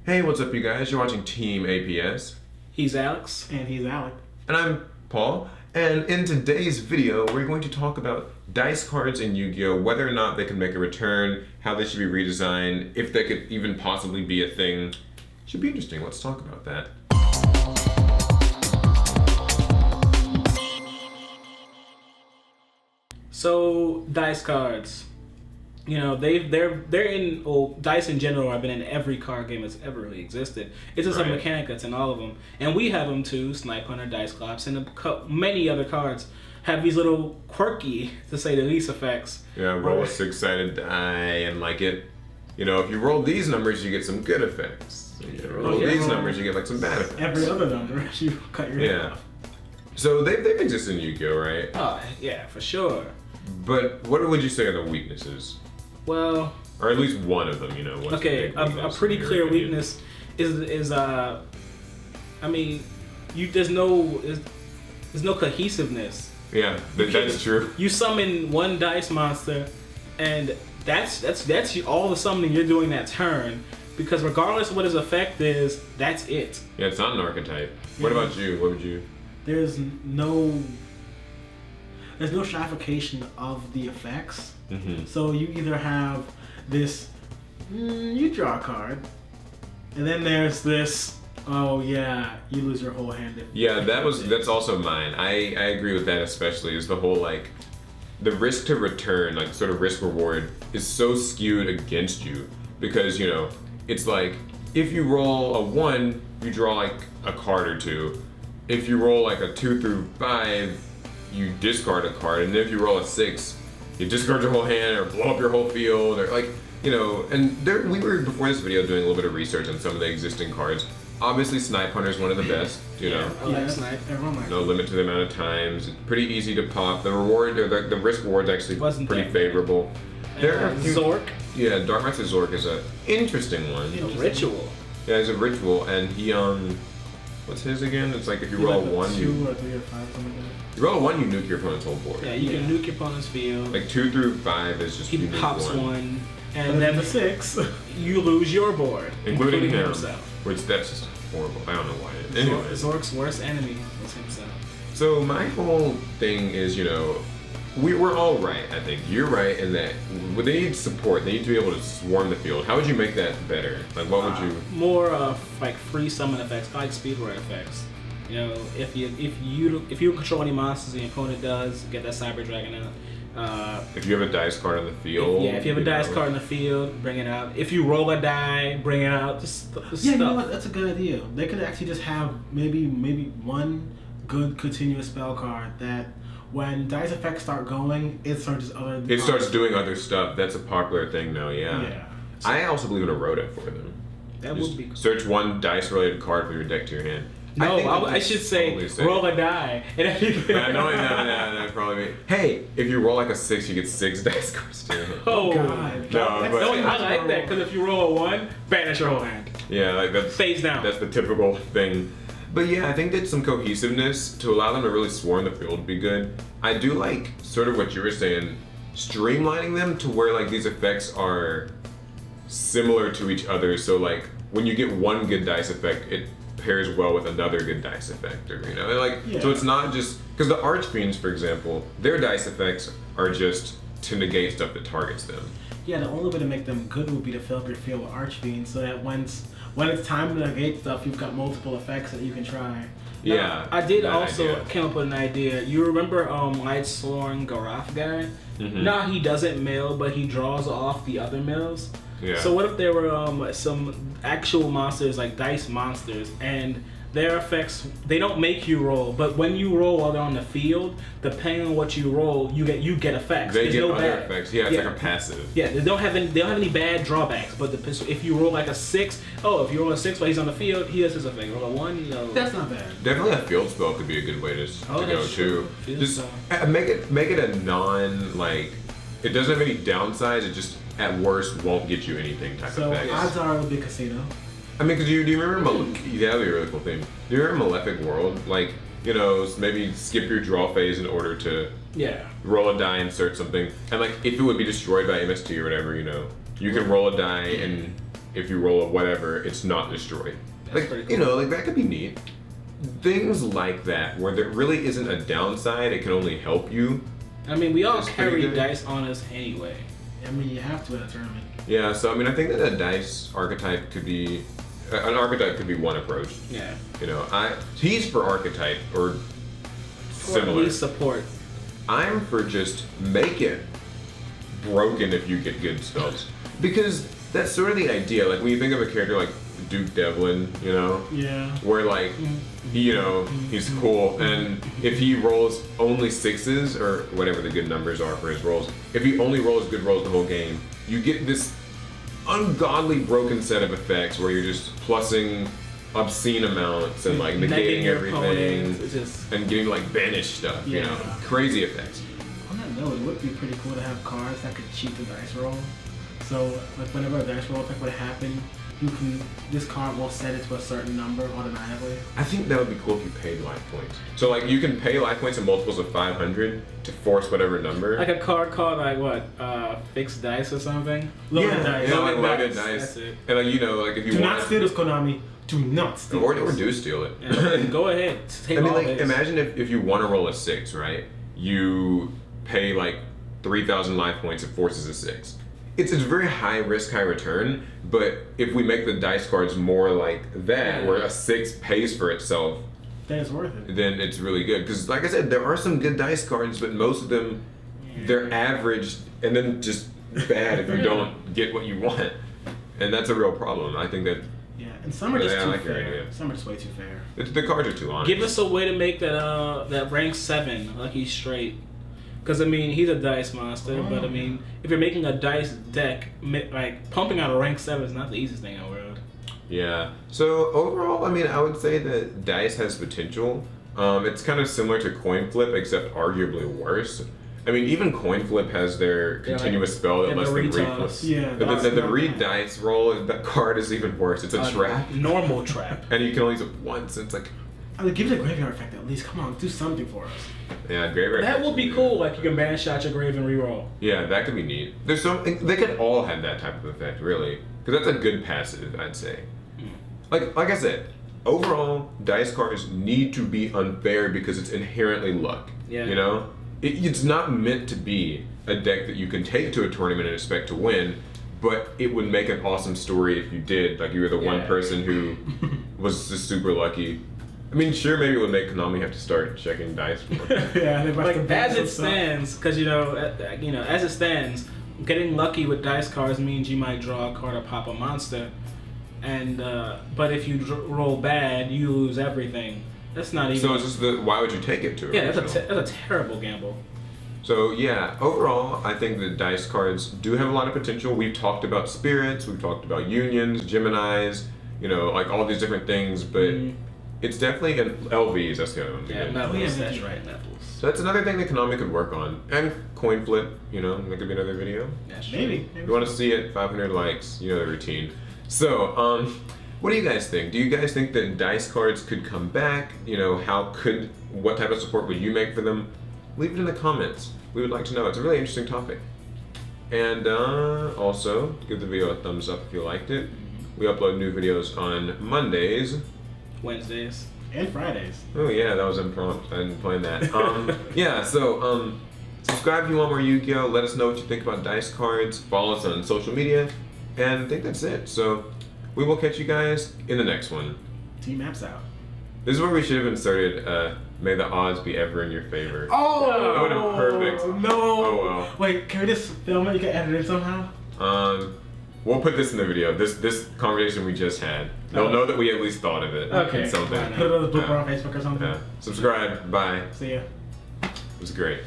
Hey, what's up, you guys? You're watching Team APS. He's Alex. And he's Alec. And I'm Paul. And in today's video, we're going to talk about dice cards in Yu-Gi-Oh!, whether or not they can make a return, how they should be redesigned, if they could even possibly be a thing. Should be interesting. Let's talk about that. So dice cards, you know, they're in dice in general have been in every card game that's ever really existed. It's just a mechanic that's in all of them, and we have them too. Snipe Hunter, Dice Collapse, and many other cards have these little quirky, to say the least, effects. Yeah, roll a six-sided die, and you know, if you roll these numbers, you get some good effects. You roll these numbers, you get like some bad effects. Every other number, you cut your head off. So they've existed in Yu-Gi-Oh!, right? Oh yeah, for sure. But what would you say are the weaknesses? Well, or at least one of them, you know. Okay, a pretty clear weakness is I mean, there's no cohesiveness. Yeah, that's true. You summon one dice monster, and that's all the summoning you're doing that turn. Because regardless of what his effect is, that's it. Yeah, it's not an archetype. What about you? What would you? There's no stratification of the effects. Mm-hmm. So you either have this, you draw a card, and then there's this, oh yeah, you lose your whole hand. Yeah, that's also mine. I agree with that, especially is the whole the risk to return, sort of risk reward, is so skewed against you because, you know, it's like if you roll a 1, you draw a card or two. If you roll a 2 through 5, you discard a card, and then if you roll a 6, you discard your whole hand or blow up your whole field, or you know. And we were before this video doing a little bit of research on some of the existing cards. Obviously, Snipe Hunter is one of the best. You know, I like Snipe. Everyone likes no limit to the amount of times. It's pretty easy to pop. The reward or the risk reward's actually pretty favorable. There are Zork. Yeah, Dark Master Zork is an interesting one. A ritual. Yeah, it's a ritual, and he what's his again? It's like if you roll a 1, 2 or 3 or 5, something like that. You roll a 1, you nuke your opponent's whole board. Yeah, you can nuke your opponent's field. 2 through 5 is just he pops one, and but then the 6, you lose your board, including him, himself. Which that's just horrible. I don't know why. Anyway, Zork's worst enemy was himself. So my whole thing is, you know, we're all right. I think you're right in that they need support. They need to be able to swarm the field. How would you make that better? What would you? More of free summon effects, like speed rate effects. You know, if you control any monsters the opponent does, get that Cyber Dragon out. If you have a dice card on the field. If you have a dice card in the field, bring it out. If you roll a die, bring it out. You know what? That's a good idea. They could actually just have maybe one good continuous spell card that when dice effects start going, it starts doing other stuff. That's a popular thing now. Yeah. I also believe in a Rhoda for them. That would be cool. Search one dice related card from your deck to your hand. No, I should say roll a die. And if you no, probably. Hey, if you roll a 6, you get 6 dice cards to your hand. Oh God! I like that because if you roll a 1, banish your whole hand. Yeah, that's face down. That's the typical thing. But yeah, I think that some cohesiveness to allow them to really swarm the field would be good. I do like sort of what you were saying, streamlining them to where these effects are similar to each other. So when you get one good dice effect, it pairs well with another good dice effect, or you know, so it's not just because the Archfiends, for example, their dice effects are just to negate stuff that targets them. Yeah, the only way to make them good would be to fill up your field with Archfiends, so that when it's time to negate stuff, you've got multiple effects that you can try. Yeah, I did also came up with an idea. You remember Lightsworn Garaf guy? Mm-hmm. No, he doesn't mill, but he draws off the other mills. Yeah. So what if there were some actual monsters, like dice monsters, and their effects, they don't make you roll, but when you roll while they're on the field, depending on what you roll, you get effects. They get other effects. Yeah, it's like a passive. Yeah, they don't have any bad drawbacks. But if you roll a 6, if you roll a 6 while he's on the field, he has his effect. Roll a 1, that's not bad. Definitely a field spell could be a good way to go too. Just make it a non it doesn't have any downsides. It just at worst won't get you anything type of effect. So odds are it would be Casino. I mean, do you remember that would be a really cool thing. Do you remember Malefic World? You know, maybe skip your draw phase in order to roll a die, insert something, and if it would be destroyed by MST or whatever, you know, you can roll a die and if you roll a whatever, it's not destroyed. That's Like, pretty cool. you know, like that could be neat. Things like that, where there really isn't a downside, it can only help you. I mean, we all It's pretty carry good. dice on us anyway. I mean, you have to in a tournament. Yeah, so I mean, I think that a dice archetype could be, an archetype could be one approach. Yeah. You know, he's for archetype or Or at similar. least support. I'm for just make it broken if you get good spells. Because that's sort of the idea. Like when you think of a character like Duke Devlin, you know, Yeah. where like, you know, he's cool, and if he rolls only sixes or whatever the good numbers are for his rolls, if he only rolls good rolls the whole game, you get this ungodly broken set of effects where you're just plussing obscene amounts and like negating your everything opponent, it's just and getting like banished stuff, you Yeah. know, crazy effects. On that note, it would be pretty cool to have cards that could cheat the dice roll. So, like, whenever a dice roll effect would happen, this card will set it to a certain number automatically. I think that would be cool if you paid life points. So like you can pay life points in multiples of 500 to force whatever number. like a card called like what? Fixed dice or something? Loaded dice. Yeah, like loaded dice, dice. that's it. And like, you know, like if you Do want not steal this, Konami. Do not steal or this. do steal it. Yeah, go ahead. Take I mean, all like, this. imagine if you want to roll a 6, right? You pay like 3,000 life points, it forces a 6. It's a very high risk, high return, but if we make the dice cards more like that, where a 6 pays for itself, Then it's worth it. then it's really good. Because, like I said, there are some good dice cards, but most of them, they're average and then just bad if you don't get what you want. And that's a real problem. I think that Yeah, and some are just Yeah, I too like your fair. idea. Some are just way too fair. the cards are too honest. Give us a way to make that rank 7 Lucky Straight. Because I mean, he's a dice monster, but I mean, if you're making a dice deck, like pumping out a rank 7 is not the easiest thing in the world. Yeah. So overall, I mean, I would say that dice has potential. It's kind of similar to coin flip, except arguably worse. I mean, even coin flip has their continuous spell that and lets the them retoss. reflip. Yeah, But that's the not read bad. dice roll, that card is even worse. It's a trap, Normal trap. and you can only use it once. And it's like, I mean, give it a graveyard effect at least. Come on, do something for us. yeah, graveyard. That would be effects. cool. Like you can banish out your grave and reroll. Yeah, that could be neat. There's some. They could all have that type of effect, really, because that's a good passive, I'd say. Like I said, overall, dice cards need to be unfair because it's inherently luck. Yeah. You know, it's not meant to be a deck that you can take to a tournament and expect to win. But it would make an awesome story if you did. Like you were the one Yeah. person who was just super lucky. I mean, sure, maybe it would make Konami have to start checking dice more. Yeah, they must Like have as done it some stands, because as it stands, getting lucky with dice cards means you might draw a card or pop a monster, and but if you roll bad, you lose everything. That's not even. So it's just why would you take it to a yeah, that's regional? a terrible gamble. So yeah, overall, I think the dice cards do have a lot of potential. We've talked about spirits, we've talked about unions, Geminis, you know, like all these different things, but it's definitely an LVs. That's the other one. Yeah, again. Neville's, yeah, that's yeah. right, Neville's. So that's another thing that Konami could work on, and coin flip. You know, that could be another video. That's true. Maybe. If you want to see it, 500 likes. You know the routine. So, what do you guys think? Do you guys think that dice cards could come back? You know, what type of support would you make for them? Leave it in the comments. We would like to know. It's a really interesting topic. And also, give the video a thumbs up if you liked it. We upload new videos on Mondays. Wednesdays. And Fridays. Oh yeah, that was impromptu. I didn't plan that. Yeah, so subscribe if you want more Yu-Gi-Oh! Let us know what you think about dice cards. Follow us on social media. And I think that's it. So we will catch you guys in the next one. Team Apps out. This is where we should have inserted may the odds be ever in your favor. Oh! That would have been perfect. No! Oh well. Wait, can we just film it? You can edit it somehow? We'll put this in the video. This conversation we just had. They'll know that we at least thought of it. Okay. In something. Put it on the blooper on Facebook or something. Yeah. Subscribe. Bye. See ya. It was great.